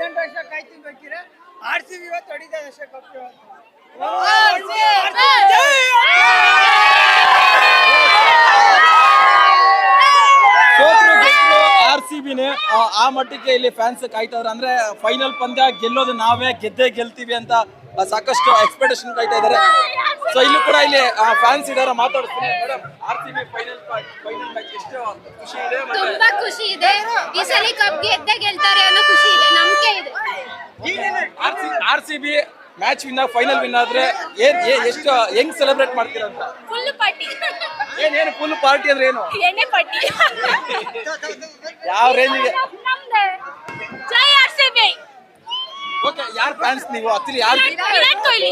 18 ವರ್ಷ ಕಾಯ್ತೀನಿ ಬೇಕಿದ್ರೆ RCB ಇವತ್ತು ಹೊಡಿತಾರೆ ಅಷ್ಟೇ ಕಪ್ಪು RCBನೇ ಆ ಮಟ್ಟಿಗೆ ಇಲ್ಲಿ ಫ್ಯಾನ್ಸ್ ಕಾಯ್ತಾ ಇದಾರೆ. ಅಂದ್ರೆ ಫೈನಲ್ ಪಂದ್ಯ ಗೆಲ್ಲೋದು ನಾವೇ, ಗೆಲ್ತೀವಿ ಅಂತ ಸಾಕಷ್ಟು ಎಕ್ಸ್ಪೆಕ್ಟೇಷನ್ ಕಾಯ್ತಾ ಇದಾರೆ. ಸೊ ಇಲ್ಲೂ ಕೂಡ ಇಲ್ಲಿ ಫ್ಯಾನ್ಸ್ ಇದಾರೆ, ಮಾತಾಡ್ತೀನಿ. ಮೇಡಮ್, RCB ಫೈನಲ್ ಮ್ಯಾಚ್ ಎಷ್ಟು ಖುಷಿ ಇದೆ? ತುಂಬಾ ಖುಷಿ ಇದೆ. ಈ ಸಲ ಕಪ್ ಗೆಲ್ತಾರೆ ಅನ್ನೋ ಖುಷಿ ಇದೆ, ನಂಬಿಕೆ ಇದೆ. RCB ಮ್ಯಾಚ್ ಫೈನಲ್ ವಿನ್ ಆದ್ರೆ ಎಷ್ಟು ಹೆಂಗ್ ಸೆಲೆಬ್ರೇಟ್ ಮಾಡ್ತೀರಾ ಅಂತ? Full party. ಏನು ಫುಲ್ ಪಾರ್ಟಿ ಅಂದ್ರೆ ಏನು? ಎಣ್ಣೆ ಪಾರ್ಟಿ. ಯಾವ ರೇಂಜ್ಗೆ? ಜೈ RCB. ಓಕೆ, ಯಾರ್ ಫ್ಯಾನ್ಸ್ ನೀವು? ಆಕ್ಚುಲಿ ಯಾರು? ವಿರಾಟ್ ಕೊಹ್ಲಿ.